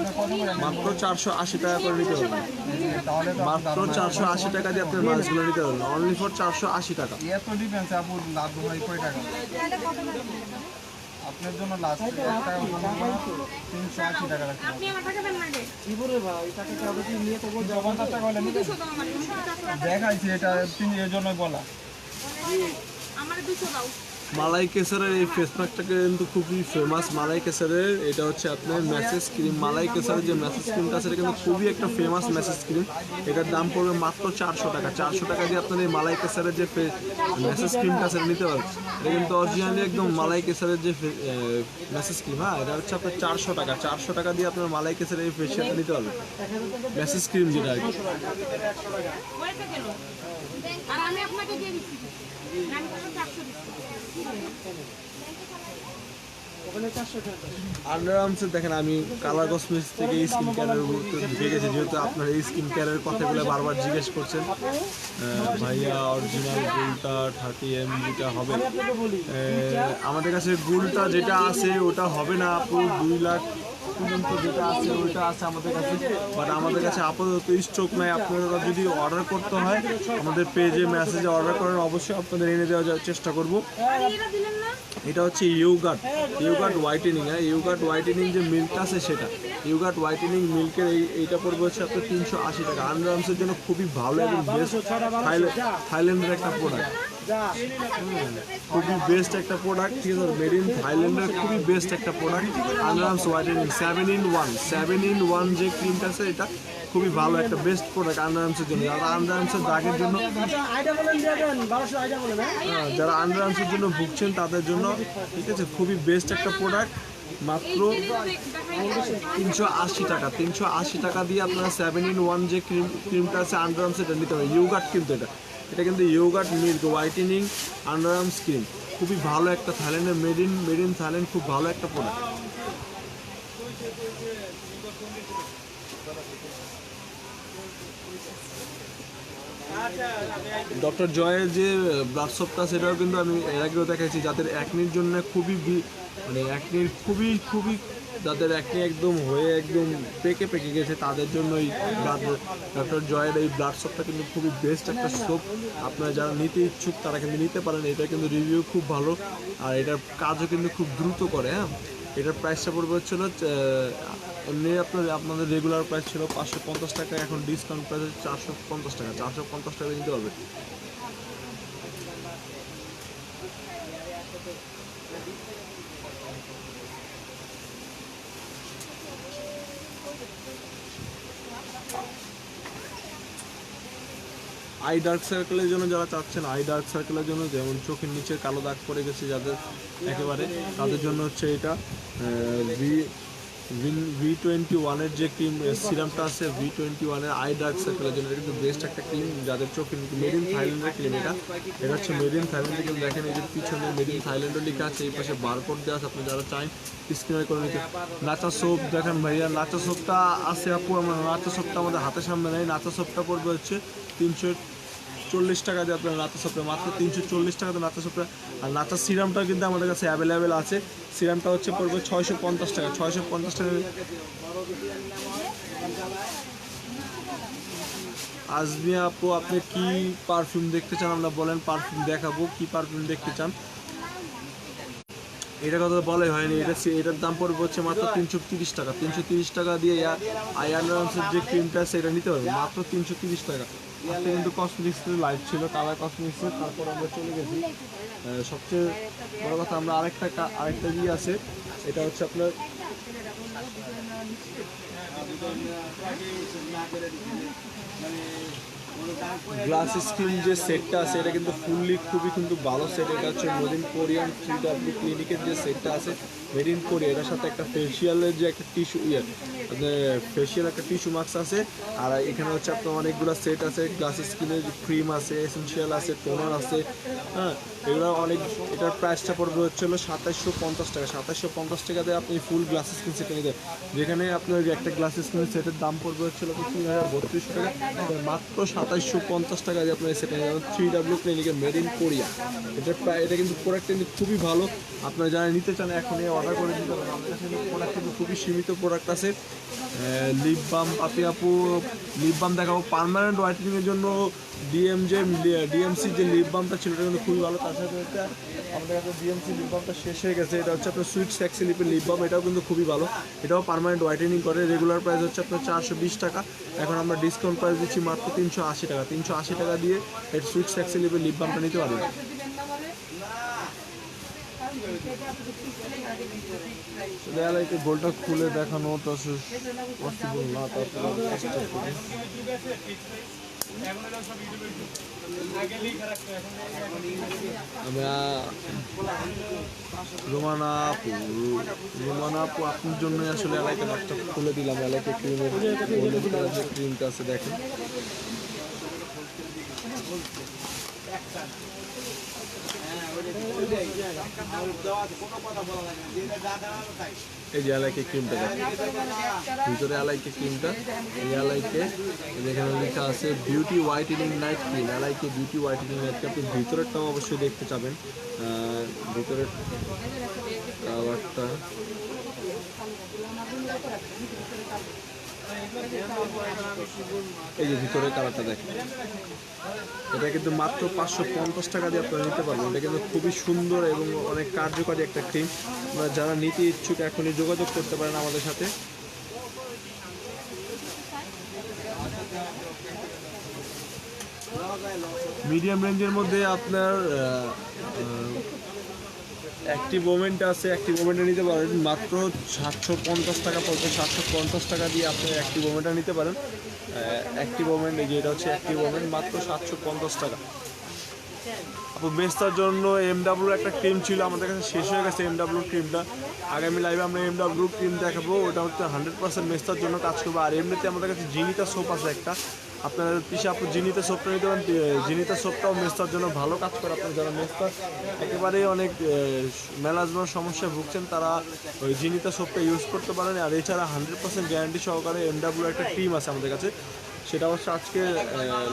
মাত্র 480 টাকা করে নিতে পারবেন। তাহলে তো মাত্র 480 টাকা দিয়ে আপনার মাছগুলো নিতে পারবেন, অনলি ফর 480 টাকা। এত ডিফারেন্স আপু, লাভ ভাই কয় টাকা আপনার জন্য লাস্ট একটা 380 টাকা রাখতে আপনি আমার টাকা দেন না রে। কি বলে ভাই টাকা কাউকে নিয়ে তো 50 টাকা হলে নিবেন। 200 দাও আমার দেখাইছি এটা এর জন্য বলা। আমার 200 দাও। মালাই কেসারের এই ফেস প্যাকটাকে কিন্তু খুবই ফেমাস। মালাই কেসারের এটা হচ্ছে আপনার ম্যাসেজ ক্রিম। মালাই কেসারের যে ম্যাসেজ ক্রিমটা আছে এটা কিন্তু খুবই একটা ফেমাস ম্যাসেজ ক্রিম। এটার দাম পড়বে মাত্র 400 টাকা। 400 টাকা দিয়ে আপনার এই মালাই কেসারের যে ম্যাসেজ ক্রিমটা আছে নিতে পারবেন। এটা কিন্তু অরিজিনালি একদম মালাই কেসারের যে ম্যাসেজ ক্রিম। হ্যাঁ, এটা হচ্ছে আপনার 400 টাকা। 400 টাকা দিয়ে আপনার মালাই কেসারের এই ফেসিয়ালটা নিতে পারবেন, ম্যাসেজ ক্রিম যেটা আর কি। ওইটা গেল। আর আমি আপনাকে দিয়ে দিচ্ছি। আমি তো 400 দিচ্ছি। ওখানে 400 টাকা। আন্ডার আর্মসের দেখেন, আমি কালার কসমেটিক্স থেকে এই স্কিন কেয়ারের ঢুকে গেছি, যেহেতু আপনার এই স্কিন কেয়ারের কথাগুলো বারবার জিজ্ঞেস করছেন। ভাইয়া অরিজিনাল গুলটা 30 ml হবে? আপনাকে বলি আমাদের কাছে গুলটা যেটা আছে ওটা হবে না আপু, 2 লাখ পর্যন্ত যেটা আছে ওইটা আছে আমাদের কাছে, বাট আমাদের কাছে আপাতত স্টক নাই। আপনারা যদি অর্ডার করতে হয় আমাদের পেজে মেসেজে অর্ডার করেন, অবশ্যই আপনাদের এনে দেওয়ার চেষ্টা করব। আর এটা দিলেন না? এটা হচ্ছে ইয়োগার্ট হোয়াইটেনিং। হ্যাঁ, ইয়োগার্ট হোয়াইটেনিং যে মিল্কটা আছে সেটা, ইয়োগার্ট হোয়াইটেনিং মিল্কের এইটা পড়বে হচ্ছে আপনার 380 টাকা। আন্ডার আর্মসের জন্য খুবই ভালো এবং বেস্ট থাইল্যান্ডের একটা প্রোডাক্ট, যা খুবই বেস্ট একটা প্রোডাক্ট। ঠিক আছে, মেড ইন থাইল্যান্ডের খুবই বেস্ট একটা product under arms whitening 7-in-1 যে ক্রিমটা আছে এটা খুবই ভালো একটা বেস্ট প্রোডাক্ট আন্ডার আর্মসের জন্য। যারা আন্ডার আর্মসের দাগের জন্য আইডা বলেন দিয়ে দেন 1200 আইডা বলেন। হ্যাঁ যারা আন্ডার আর্মসের জন্য ভুগছেন তাদের জন্য ঠিক আছে, খুবই বেস্ট একটা প্রোডাক্ট। মাত্র 380 টাকা। 380 টাকা দিয়ে আপনারা 7-in-1 যে ক্রিমটা আছে আন্ডার আর্মস এটা নিতে হবে। ইয়োগার্ট কিন্তু এটা কিন্তু yogurt milk whitening under arms cream, খুবই ভালো একটা থাইল্যান্ডের মেড ইন থাইল্যান্ড, খুব ভালো একটা প্রোডাক্ট। ডক্টর জয়ের যে ব্লাড সোপটা সেটাও কিন্তু আমি এর আগেও দেখাচ্ছি, যাদের অ্যাকনির জন্য মানে অ্যাকনির খুবই যাদের অ্যাকনি একদম হয়ে একদম পেকে গেছে তাদের জন্য এই ডক্টর জয়ের এই ব্লাড সোপটা কিন্তু খুবই বেস্ট একটা সোপ। আপনারা যারা নিতে ইচ্ছুক তারা কিন্তু নিতে পারেন। এটা কিন্তু রিভিউ খুব ভালো, আর এটার কাজও কিন্তু খুব দ্রুত করে। হ্যাঁ, এটার প্রাইসটা পড়বে হচ্ছিল এমনি আপনাদের রেগুলার প্রাইস ছিল 550 টাকা, এখন ডিসকাউন্ট প্রাইস 450 টাকা। 450 টাকা নিতে পারবে। আই ডার্ক সার্কেলের জন্য যারা চাচ্ছেন, আই ডার্ক সার্কেলের জন্য, যেমন চোখের নিচে কালো দাগ পড়ে গেছে যাদের একেবারে, তাদের জন্য হচ্ছে এটা V21-এর যে ক্রিম সিরামটা আছে, V21-এর আই ডার্ক সার্কেলের জন্য এটা কিন্তু বেস্ট একটা ক্রিম যাদের চোখের নিচে। মেড ইন থাইল্যান্ডের ক্রিম এটা হচ্ছে মেড ইন থাইল্যান্ডে, কিন্তু দেখেন এই যে পিছনে মেড ইন থাইল্যান্ডও লেখা আছে, এই পাশে বারকোড দেওয়া আছে। আপনি যারা চান স্ক্রিনে করে নিতে। নাচা সোপ দেখেন ভাইয়া, নাচা সোপটা আছে আপু, আমরা নাচা সোপটা আমাদের হাতের সামনে নেই। নাচা সোপটা পড়বে হচ্ছে 340 টাকা দিয়ে আপনার নাচা সোপটা, মাত্র 340 টাকাতে নাচা সোপটা। আর নাচা সিরামটা কিন্তু আমাদের কাছে অ্যাভেলেবেল আছে। সিরামটা হচ্ছে পড়বে 650 টাকা, 650 টাকা। আজমিয়া আপু, আপনি কি পারফিউম দেখতে চান? আমরা বলেন, পারফিউম দেখাবো। কি পারফিউম দেখতে চান? এটা কথা বলাই হয়নি। এটার দাম পড়বে হচ্ছে মাত্র 330 টাকা। 330 টাকা দিয়ে আইআরএন্সের যে ক্রিমটা আছে এটা নিতে পারবেন মাত্র 330 টাকা। আজকে কিন্তু কসমেটিক্সের লাইভ ছিল, কালার কসমেটিক্সের, তারপর আমরা চলে গেছি। সবচেয়ে বড় কথা, আমরা আরেকটা দিয়ে আছে, এটা হচ্ছে আপনার গ্লাস স্কিন যে সেটটা আছে, এটা কিন্তু ফুললি খুবই কিন্তু ভালো সেট। এটা হচ্ছে মেড ইন কোরিয়ান 3W ক্লিনিকের যে সেটটা আছে, মেড ইন কোরিয়া। এটার সাথে একটা ফেসিয়ালের যে একটা টিস্যু ফেসিয়াল একটা টিস্যু মাস্ক আছে। আর এখানে হচ্ছে আপনার অনেকগুলো সেট আছে, গ্লাস স্কিনের ক্রিম আছে, এসেনশিয়াল আছে, টোনার আছে। হ্যাঁ, এগুলো অনেক। এটার প্রাইসটা পড়বে হচ্ছে 2750 টাকা। 2750 টাকা দিয়ে আপনি ফুল গ্লাস স্কিন সেটে নিতে, যেখানে আপনার একটা গ্লাস স্কিনের সেটের দাম পড়বে হচ্ছে 3032 টাকা, মাত্র 2750 টাকা দিয়ে আপনার সেটে নিতে 3W ক্লিনিকের মেড ইন কোরিয়া। এটা কিন্তু প্রোডাক্ট কিন্তু খুবই ভালো। আপনারা যারা নিতে চান এখনই অর্ডার করে দিতে পারেন। আমাদের কাছে প্রোডাক্ট কিন্তু খুবই সীমিত প্রোডাক্ট আছে। লিপ বাম আপু লিপ বাম দেখাবো পার্মানেন্ট হোয়াইটেনিংয়ের জন্য। ডিএমসি যে লিপ বামটা ছিল এটা কিন্তু খুবই ভালো। তার সাথে আমাদের কাছে ডিএমসি লিপ বামটা শেষ হয়ে গেছে। এটা হচ্ছে আপনার সুইট সেক্সি লিপের লিপ বাম, এটাও কিন্তু খুবই ভালো। এটাও পার্মানেন্ট হোয়াইটেনিং করে। রেগুলার প্রাইস হচ্ছে আপনার 420 টাকা, এখন আমরা ডিসকাউন্ট প্রাইস দিচ্ছি মাত্র 380 টাকা। 380 টাকা দিয়ে এই সুইট সেক্সি লিপের লিপ বামটা নিতে পারবেন। দেয়ালাইকে গোলটা খুলে দেখানো তো পসিবল না, তারপরে আমরা রোমানা আপু আপনার জন্য আসলে এলাকায় একটা খুলে দিলাম। এলাকায় ক্রিমের ক্রিমটা আছে দেখেন। এই যে এলাইকে ক্রিমটা দেখেন, ভিতরে এলাইকে ক্রিমটা, এই এলাইকে যেখানে লেখা আছে বিউটি হোয়াইটেনিং নাইট ক্রিম, এলাইকে বিউটি হোয়াইটেনিং নাইট ক্রিম। আপনি ভিতরেরটাও অবশ্যই দেখতে চাবেন, ভিতরের কালারটা। এই যে ভিতরের কালারটা দেখেন, এটা কিন্তু মাত্র 550 টাকা দিয়ে আপনারা নিতে পারবেন। এটা কিন্তু খুবই সুন্দর এবং অনেক কার্যকারী একটা ক্রিম। আপনারা যারা নিতে ইচ্ছুক এখনই যোগাযোগ করতে পারেন আমাদের সাথে। মিডিয়াম রেঞ্জের মধ্যে আপনার অ্যাক্টিভ ওমেন্ট আছে, অ্যাক্টিভ ওমেন্টটা নিতে পারেন মাত্র 750 টাকা পড়বে। 750 টাকা দিয়ে আপনি অ্যাক্টিভ ওমেন্টটা নিতে পারেন। অ্যাক্টিভ ওমেন্ট, এই যে এটা হচ্ছে অ্যাক্টিভ ওমেন্ট, মাত্র 750 টাকা। আপু মেস্তার জন্য এমডাব্লিউ একটা ক্রিম ছিল, আমাদের কাছে শেষ হয়ে গেছে এমডাব্লিউ ক্রিমটা। আগামী লাইভে আমরা এমডাব্লিউ ক্রিম দেখাবো, ওটা হচ্ছে 100% মেস্তার জন্য কাজ করবে। আর এমনিতে আমাদের কাছে জিনিতা সোপ আছে একটা, আপনার পিসে আপু জিনিতা সোপটা নিতে পারেন। জিনিতা সোপটাও মেস্তার জন্য ভালো কাজ করে। আপনার যারা মেস্তার একেবারেই অনেক মেলাজমার সমস্যায় ভুগছেন তারা ওই জিনিতা সোপটা ইউজ করতে পারেন। আর এছাড়া 100% গ্যারান্টি সহকারে এমডাব্লিউ একটা ক্রিম আছে আমাদের কাছে, সেটা অবশ্য আজকে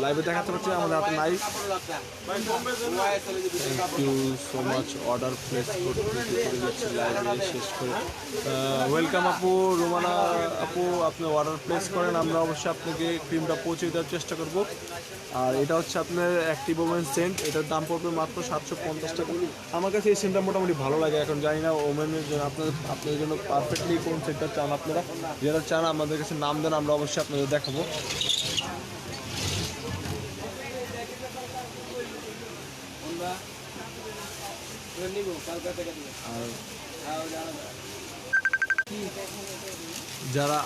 লাইভে দেখাতে পারছি, আমাদের হাতে নাই। Thank you so much. Order place করতে যাচ্ছি লাইভে শেষ করে। ওয়েলকাম আপু, রোমানা আপু, আপনি অর্ডার প্লেস করেন, আমরা অবশ্যই আপনাকে ক্রিমটা পৌঁছে দেওয়ার চেষ্টা করব। আর এটা হচ্ছে আপনার অ্যাক্টিভ ওমেন সেন্ট, এটার দাম পড়বে মাত্র 750 টাকা। আমার কাছে এই সেন্টটা মোটামুটি ভালো লাগে। এখন জানি না ওমেনের জন্য আপনাদের জন্য পারফেক্টলি কোন সেন্টটা চান আপনারা। যারা চান আমাদের কাছে নাম দেন, আমরা অবশ্যই আপনাদের দেখাবো। যারা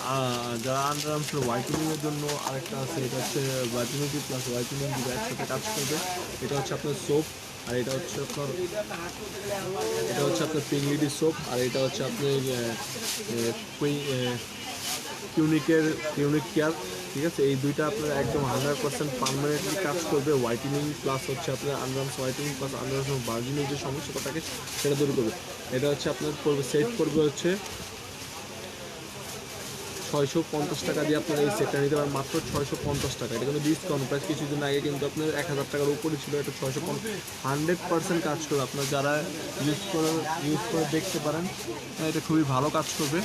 যারা আন্ডার আর্মসের হোয়াইটেনিং এর জন্য আরেকটা আছে, এটা হচ্ছে ভাইটামিন ডি প্লাস হোয়াইটেনিং দুটো একসাথে কাজ করবে। এটা হচ্ছে আপনার সোপ, আর এটা হচ্ছে আপনার পিংলিডি সোপ, আর এটা হচ্ছে আপনার ইউনিক কেয়ার। ঠিক আছে, এই দুইটা আপনার একদম 100% পার্মানেন্টলি কাজ করবে। হোয়াইটেনিং প্লাস হচ্ছে আপনার আন্ডারআর্মস হোয়াইটেনিং প্লাস আন্ডারআর্মস ভার্জিনের যে সমস্যাটা থাকে সেটা দূর করবে। এটা হচ্ছে আপনার পড়বে, সেট করবে হচ্ছে 650 টাকা দিয়ে আপনার এই সেটটা নিতে পারেন, মাত্র 650 টাকা। এটা কিন্তু ডিসকাউন্ট প্রাইস, কিছুদিন আগে কিন্তু আপনার 1000 টাকার উপরে ছিল, এটা 650, 100% কাজ করবে। আপনার যারা ইউজ করে দেখতে পারেন, এটা খুবই ভালো কাজ করবে।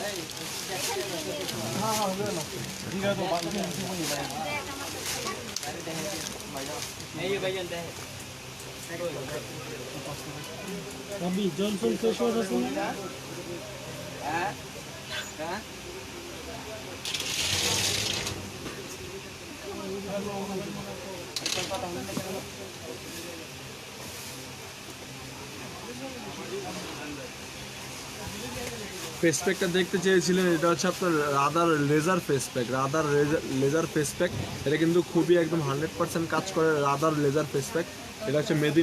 রবি জনসন ফেস ওয়াশ আছে না? ফেস প্যাকটা দেখতে চেয়েছিলেন, এটা হচ্ছে আপনার rather laser face pack. Rather laser face pack, এটা কিন্তু খুবই একদম 100% কাজ করে। রাদার লেজার ফেস প্যাক, এটা হচ্ছে মেড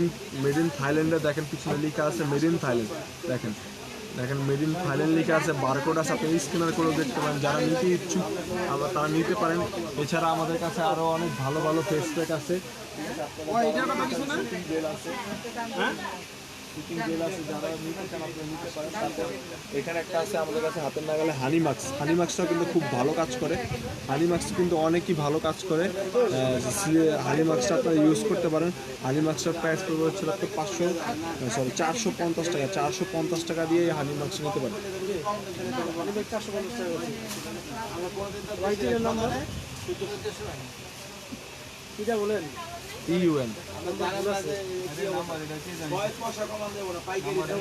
ইন থাইল্যান্ডে। দেখেন পিছনে লেখা আছে মেড ইন থাইল্যান্ড। দেখেন মেড ইন থাইল্যান্ড লেখা আছে, বারকোড আছে, আপনি স্ক্যানার করেও দেখতে পারেন। যারা নিতে ইচ্ছুক তারা নিতে পারেন। এছাড়া আমাদের কাছে আরও অনেক ভালো ভালো ফেস প্যাক আছে। শুটিং জেল আছে, যারা নিতে চান আপনি নিতে পারেন। তারপর এখানে একটা আছে আমাদের কাছে হাতের নাগালে হানি মাস্কটাও কিন্তু খুব ভালো কাজ করে। হানি মাস্ক কিন্তু অনেকই ভালো কাজ করে। হানি মাস্কটা আপনারা ইউজ করতে পারেন। হানি মাস্কটার প্রাইস পড়বে হচ্ছে আপনার 450 টাকা। 450 টাকা দিয়ে এই হানি মাস্ক নিতে পারেন। এটা বলেন ইউএন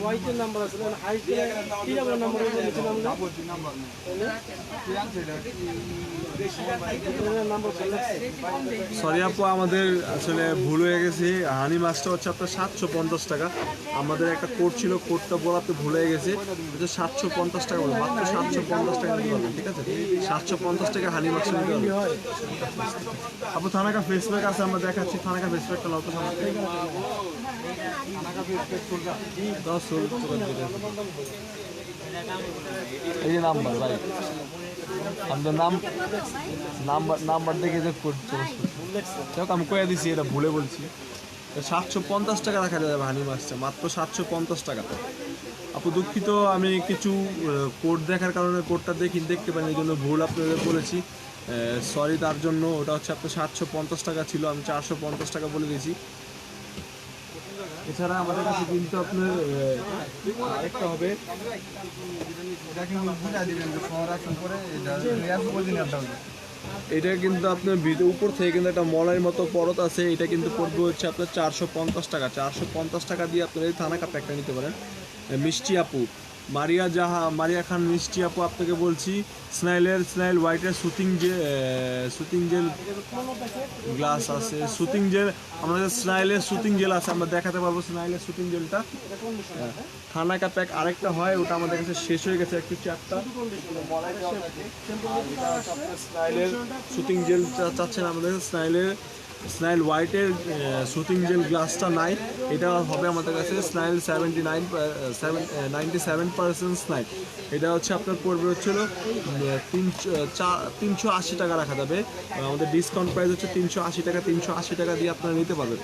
হোয়াইটের নাম্বার আছে না, হাইট কি নাম্বার নাম্বার সরি আপু, আমাদের আসলে ভুল হয়ে গেছে। হানি মাছটা হচ্ছে আপনার 750 টাকা। আমাদের একটা কোড ছিল, কোডটা বলাতে ভুল হয়ে গেছে। হচ্ছে 750 টাকা বলে, মাত্র 750 টাকা নিতে পারবেন। ঠিক আছে, 750 টাকা হানি মাছ নিতে পারবেন। আপু থানাকা ফেসপ্যাক আছে, আমরা দেখাচ্ছি। থানাকা ফেসপ্যাকটা লাও তো সামনে। এই যে নাম্বার ভাই, আমাদের নাম্বার দেখে যে করতে আমি কয়ে দিছি, এটা ভুলে বলছি। 750 টাকা রাখা যাবে হানি মাছটা, মাত্র 750 টাকা। আপু দুঃখিত, আমি কিছু কোড দেখার কারণে কোডটা দেখতে পারি, এই জন্য ভুল আপনাদের বলেছি। সরি তার জন্য। ওটা হচ্ছে আপনার 750 টাকা ছিল, আমি 450 টাকা বলে দিয়েছি। এছাড়া আমাদের কাছে কিন্তু আপনার আরেকটা হবে, এটা কিন্তু আপনার উপর থেকে কিন্তু একটা মলের মতো পরত আছে। এটা কিন্তু পড়বে হচ্ছে আপনার 450 টাকা। 450 টাকা দিয়ে আপনার এই থানাকা প্যাকটা নিতে পারেন। মিষ্টি আপু, মারিয়া খান মিষ্টি আপু, আপনাকে বলছি স্নাইল হোয়াইটের সুতিং জেল গ্লাস আছে। সুতিং জেল আমাদের স্নাইলের সুতিং জেল আছে, আমরা দেখাতে পারবো স্নাইলের সুতিং জেলটা। থানাকা প্যাক আরেকটা হয়, ওটা আমাদের কাছে শেষ হয়ে গেছে একটু চ্যাপটা। স্নাইলের সুতিং জেল চাচ্ছেন আমাদের, স্নাইল হোয়াইটের সুতিং জেল গ্লাসটা নাই। এটা হবে আমাদের কাছে স্নাইল 97% স্নাইল। এটা হচ্ছে আপনার পড়বে হচ্ছিল 380 টাকা রাখা যাবে। আমাদের ডিসকাউন্ট প্রাইস হচ্ছে 380 টাকা। 380 টাকা দিয়ে আপনারা নিতে পারবেন।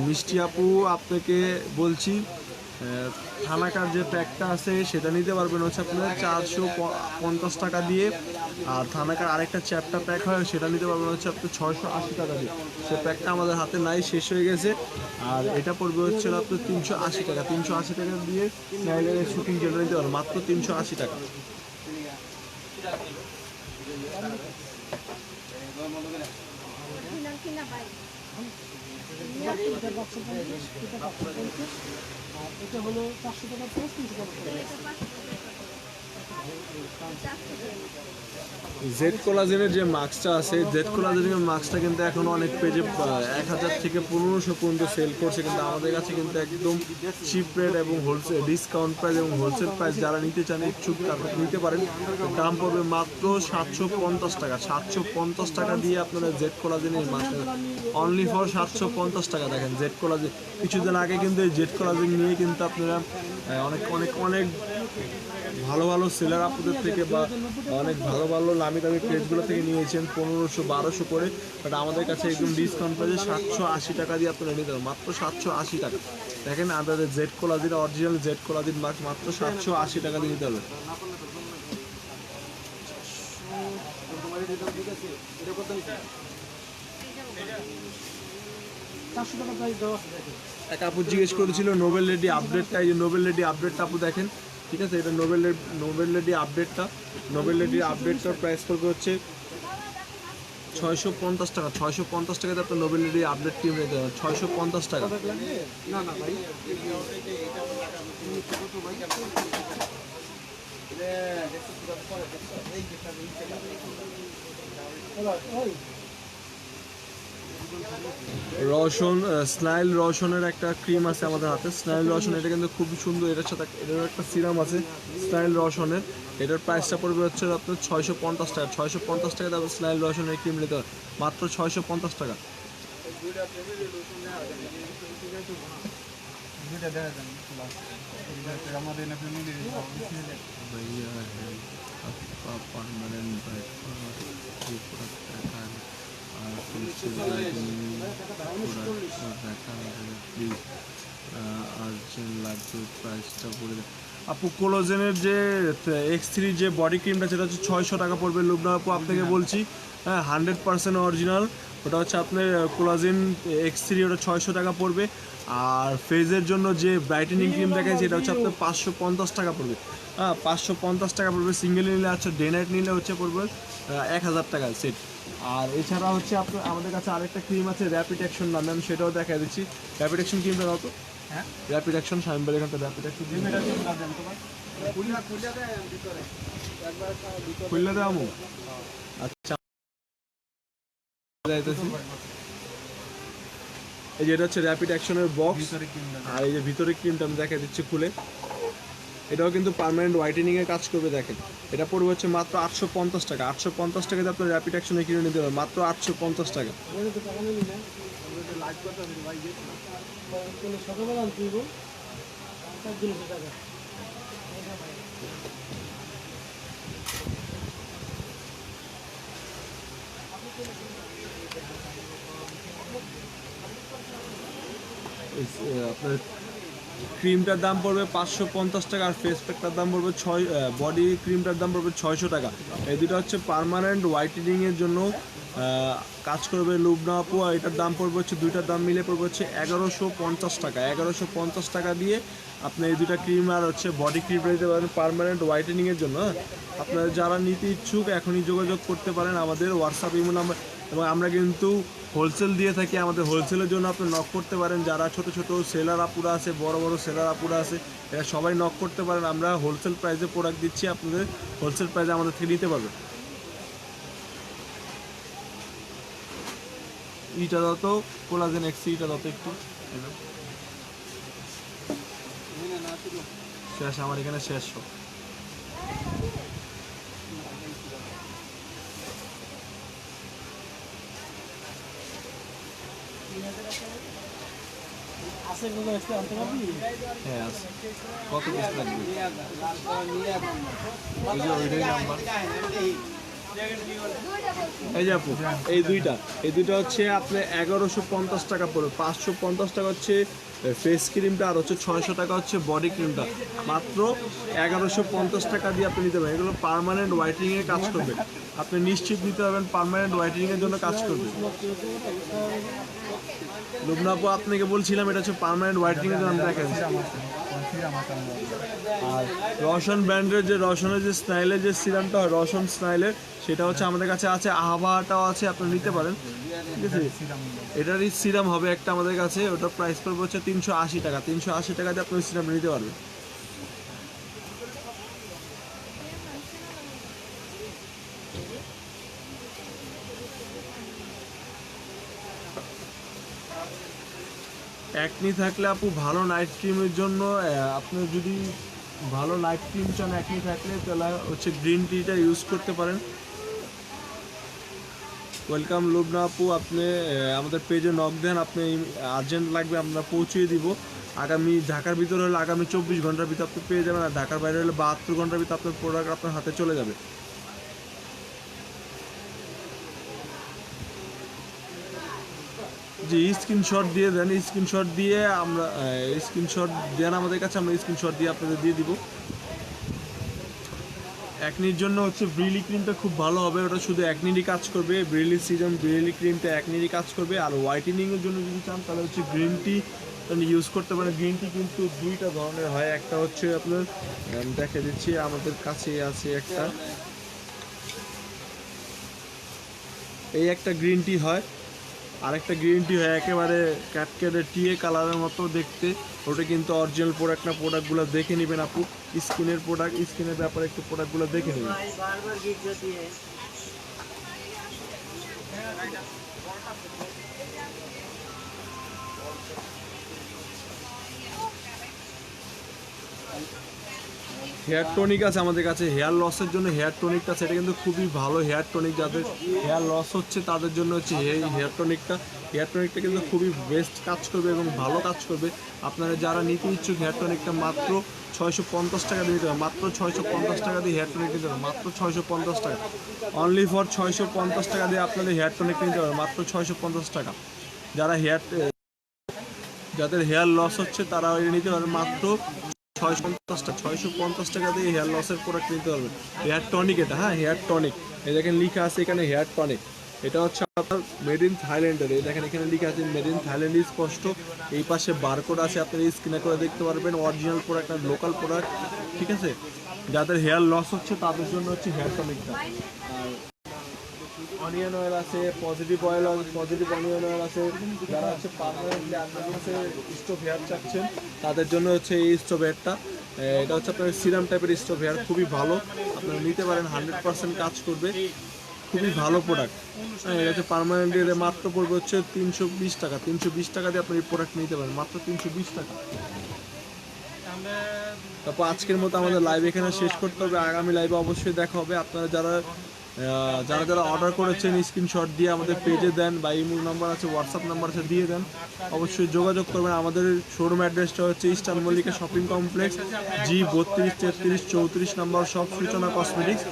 মিষ্টি আপু, আপনাকে বলছি থানাকার যে প্যাকটা আছে সেটা নিতে পারবেন হচ্ছে আপনার 450 টাকা দিয়ে। আর থানাকার আরেকটা চ্যাপটা প্যাক হয়, সেটা নিতে পারবেন হচ্ছে আপনার 680 টাকা দিয়ে। সে প্যাকটা আমাদের হাতে নাই, শেষ হয়ে গেছে। আর এটা পড়বে হচ্ছে আপনার 380 টাকা। 380 টাকা দিয়ে স্নাইলের শুটিং জেলটা নিতে পারবেন, মাত্র 380 টাকা। এটা হলো 500 টাকা প্লাস 300 টাকা। জেড কোলাজেনের যে মাস্কটা আছে, জেড কোলাজেনের মাস্কটা কিন্তু এখন অনেক পেজে 1000 থেকে 1500 পর্যন্ত সেল করছে, কিন্তু আমাদের কাছে কিন্তু একদম চিপ রেট এবং হোলসেল ডিসকাউন্ট প্রাইস এবং হোলসেল প্রাইস যারা নিতে চান ইচ্ছুক তারা নিতে পারেন। দাম পড়বে মাত্র 750 টাকা। 750 টাকা দিয়ে আপনারা জেড কোলাজেনের মাস্ক অনলি ফর 750 টাকা। দেখেন জেড কোলাজেন কিছুদিন আগে কিন্তু এই জেড কোলাজেন নিয়ে কিন্তু আপনারা অনেক অনেক অনেক ভালো ভালো সেলার আপনাদের থেকে বা অনেক ভালো ভালো নামি দামি পেজগুলো থেকে নিয়েছেন 1500-1200 করে, বাট আমাদের কাছে একদম ডিসকাউন্ট প্রাইসে 780 টাকা দিয়ে আপনারা নিতে পারেন, মাত্র 780 টাকা। দেখেন আমাদের Z collagen original Z collagen mask মাত্র 780 টাকা দিয়ে নিতে হবে। 400 টাকা প্রাইস দেওয়া আছে দেখেন। এক আপু জিজ্ঞেস করেছিল নোবেল রেডি আপডেটটা, এই যে নোবেল রেডি আপডেটটা আপু দেখেন, ঠিক আছে, এটা নোবেল রেডি আপডেটটা। নোবেল রেডি আপডেটটার প্রাইস পড়বে হচ্ছে 650 টাকা। 650 টাকাতে আপনার নোবেল রেডি আপডেট ক্রিম নিতে হবে, 650 টাকা। না না ভাই, ওই রসন স্নাইল রসনের একটা ক্রিম আছে আমাদের হাতে, স্নাইল রসন, এটা কিন্তু খুব সুন্দর। এটার সাথে এটার একটা সিরাম আছে স্নাইল রসনের, এটার প্রাইসটা পড়বে হচ্ছে আপনার 650 টাকা। 650 টাকা তারপর স্নাইল রসনের ক্রিম নিতে হবে, মাত্র 650 টাকা। দুইটা দেখা যান আমাদের আপু কোলাজেনের যে X3 যে বডি ক্রিমটা সেটা হচ্ছে 600 টাকা পড়বে। লুবনা আপু আপনাকে বলছি, হ্যাঁ 100% অরিজিনাল, ওটা হচ্ছে আপনার কোলাজেন X3, ওটা 600 টাকা পড়বে। আর ফেজের জন্য যে ব্রাইটেনিং ক্রিম দেখায় সেটা হচ্ছে আপনার 550 টাকা পড়বে। হ্যাঁ 550 টাকা পড়বে সিঙ্গেল নিলে। আচ্ছা ডে নাইট নিলে হচ্ছে পড়বে 1000 টাকা সেট। আর এছাড়া হচ্ছে আপনার আমাদের কাছে আরেকটা ক্রিম আছে র্যাপিড অ্যাকশন নামে, আমি সেটাও দেখা দিচ্ছি। র্যাপিড অ্যাকশন ক্রিমটা দাও তো। হ্যাঁ র্যাপিড অ্যাকশন শামিমের এখানটা র্যাপিড অ্যাকশন খুললে দাও আমু। আচ্ছা এই যে এটা হচ্ছে র্যাপিড অ্যাকশনের বক্স, আর এই যে ভিতরে ক্রিমটা আমি দেখা দিচ্ছি খুলে, এটাও কিন্তু পার্মানেন্ট হোয়াইটেনিং এর কাজ করবে। দেখেন এটা পড়বে হচ্ছে মাত্র 850 টাকা। 850 টাকাতে আপনার র্যাপিড অ্যাকশনে কিনে নিতে হবে, মাত্র 850 টাকা। সকালবেলা তুই বল তার জন্য টাকা আপনার ক্রিমটার দাম পড়বে 550 টাকা, আর ফেস প্যাকটার দাম পড়বে বডি ক্রিমটার দাম পড়বে 600 টাকা। এই দুটো হচ্ছে পার্মানেন্ট হোয়াইটেনিংয়ের জন্য কাজ করবে লুবনা আপু, আর এটার দাম পড়বে হচ্ছে, দুইটার দাম মিলে পড়বে হচ্ছে 1150 টাকা। 1150 টাকা দিয়ে আপনি এই দুটা ক্রিম আর হচ্ছে বডি ক্রিম নিতে পারেন পার্মানেন্ট হোয়াইটেনিংয়ের জন্য। আপনারা যারা নিতে ইচ্ছুক এখনই যোগাযোগ করতে পারেন আমাদের হোয়াটসঅ্যাপ ইমো নাম্বার, এবং আমরা কিন্তু হোলসেল দিয়ে থাকি। আমাদের হোলসেলের জন্য আপনি নক করতে পারেন, যারা ছোট ছোট সেলার আপুরা আছে, বড় বড় সেলার আপুরা আছে, এরা সবাই নক করতে পারেন। আমরা হোলসেল প্রাইসে প্রোডাক্ট দিচ্ছি, আপনাদের হোলসেল প্রাইসে আমাদের থেকে নিতে পারবেন। ইটা দাও তো, কোলাজেন X3 ইটা দাও তো একটু। শেষ আমার এখানে শেষ সব। আছে কোনো একটা আনতে পারবি? হ্যাঁ আছে। কত পিস লাগবে? ওই যে ওইটাই নাম্বার। এই যে আপু এই দুইটা হচ্ছে আপনি 1150 টাকা পড়বে। 550 টাকা হচ্ছে ফেস ক্রিমটা, আর হচ্ছে 600 টাকা হচ্ছে বডি ক্রিমটা। মাত্র 1150 টাকা দিয়ে আপনি নিতে পারেন। এগুলো পার্মানেন্ট হোয়াইটেনিংয়ের কাজ করবে, আপনি নিশ্চিত নিতে পারবেন পার্মানেন্ট হোয়াইটেনিংয়ের জন্য কাজ করবে। লুবনা আপু আপনাকে বলছিলাম এটা হচ্ছে পার্মানেন্ট হোয়াইটেনিংয়ের জন্য দেখেন। আর রসন ব্র্যান্ডের যে রসনের যে স্নাইলের যে সিরামটা হয়, রসন স্নাইলের, সেটা হচ্ছে আমাদের কাছে আছে। আহাবাটাও আছে, আপনি নিতে পারেন, ঠিক আছে। এটারই সিরাম হবে একটা আমাদের কাছে, ওটার প্রাইস পড়বে হচ্ছে 380 টাকা। 380 টাকাতে আপনি সিরাম নিতে পারবেন। একনি থাকলে আপু ভালো নাইট ক্রিমের জন্য আপনি যদি ভালো নাইট ক্রিম চান একনি থাকলে তাহলে হচ্ছে গ্রিন টিটা ইউজ করতে পারেন। ওয়েলকাম লুবনা আপু, আপনি আমাদের পেজে নক দেন, আপনি আর্জেন্ট লাগবে আমরা পৌঁছিয়ে দিব। আগামী ঢাকার ভিতরে হলে আগামী 24 ঘন্টার ভিতরে আপনি পেয়ে যাবেন, আর ঢাকার বাইরে হলে 72 ঘন্টার ভিতরে আপনার প্রোডাক্ট আপনার হাতে চলে যাবে। জি স্ক্রিনশট দিয়ে দেন, স্ক্রিনশট দিয়ে আমরা স্ক্রিনশট দেন আমাদের কাছে, আমরা স্ক্রিনশট দিয়ে আপনাদের দিয়ে দিব। একনির জন্য হচ্ছে ব্রিলি ক্রিমটা খুব ভালো হবে, ওটা শুধু একনিরই কাজ করবে। ব্রিলি সিজন ব্রিলি ক্রিমটা একনিরই কাজ করবে। আর হোয়াইটেনিংয়ের জন্য যদি চান তাহলে হচ্ছে গ্রিন টি ইউজ করতে পারেন। গ্রিন টি কিন্তু দুইটা ধরনের হয়, একটা হচ্ছে আপনার দেখে দিচ্ছি, আমাদের কাছে আছে একটা, এই একটা গ্রিন টি হয়, আরেকটা গ্রিন টি হয় একেবারে ক্যাটকেটের টিয়ে কালারের মতো দেখতে। ওটা কিন্তু অরিজিনাল প্রোডাক্ট না, প্রোডাক্টগুলো দেখে নেবেন আপু। স্কিনের প্রোডাক্ট, স্কিনের ব্যাপারে একটু প্রোডাক্টগুলো দেখে নেবেন। বারবার গিট দিয়ে হেয়ার টনিক আছে আমাদের কাছে, হেয়ার লসের জন্য হেয়ার টনিকটা, সেটা কিন্তু খুবই ভালো হেয়ার টনিক। যাদের হেয়ার লস হচ্ছে তাদের জন্য হচ্ছে এই হেয়ার টনিকটা কিন্তু খুবই বেস্ট কাজ করবে এবং ভালো কাজ করবে। আপনারা যারা নিতে ইচ্ছুক হেয়ার টনিকটা মাত্র 650 টাকা দিয়ে নিতে হবে, মাত্র 650 টাকা দিয়ে হেয়ার টনিক নিতে হবে, মাত্র 650 টাকা, অনলি ফর 650 টাকা দিয়ে আপনাদের হেয়ার টনিক নিতে হবে, মাত্র 650 টাকা। যাদের হেয়ার লস হচ্ছে তারা ওই নিতে পারবে মাত্র 650 টাকা দিয়ে হেয়ার লসের প্রোডাক্ট নিতে পারবেন। হেয়ার টনিক এটা, হ্যাঁ হেয়ার টনিক, এই দেখেন লেখা আছে এখানে হেয়ার টনিক। এটা হচ্ছে আপনার মেড ইন থাইল্যান্ডের, এই দেখেন এখানে লেখা আছে মেড ইন থাইল্যান্ড স্পষ্ট। এই পাশে বারকোড আছে, আপনারা স্ক্যান করে দেখতে পারবেন অরিজিনাল প্রোডাক্ট আর লোকাল প্রোডাক্ট, ঠিক আছে। যাদের হেয়ার লস হচ্ছে তাদের জন্য হচ্ছে হেয়ার টনিকটা। আর অনিয়ন অয়েল আছে, পজিটিভ অনিয়ন অয়েল আছে। যারা হচ্ছে পার্মানেন্টলি আপনার কাছে স্টোভ হেয়ার চাচ্ছেন তাদের জন্য হচ্ছে এই স্টোভ হেয়ারটা। এটা হচ্ছে আপনার সিরাম টাইপের স্টোভ হেয়ার, খুবই ভালো, আপনারা নিতে পারেন, 100% কাজ করবে, খুবই ভালো প্রোডাক্ট। এটা হচ্ছে পার্মানেন্টলি, মাত্র পড়বে হচ্ছে 320 টাকা। 320 টাকা দিয়ে আপনি এই প্রোডাক্ট নিতে পারেন, মাত্র 320 টাকা। তারপর আজকের মতো আমাদের লাইভ এখানে শেষ করতে হবে, আগামী লাইভে অবশ্যই দেখা হবে। আপনারা যারা অর্ডার করেছেন স্ক্রিনশট দিয়ে আমাদের পেজে দেন, বা ইমো নাম্বার আছে, হোয়াটসঅ্যাপ নাম্বার আছে, দিয়ে দেন, অবশ্যই যোগাযোগ করবেন। আমাদের শোরুম অ্যাড্রেসটা হচ্ছে eastern Mallika shopping complex, G 32 33 34 নম্বর শপ, সূচনা কসমেটিক্স।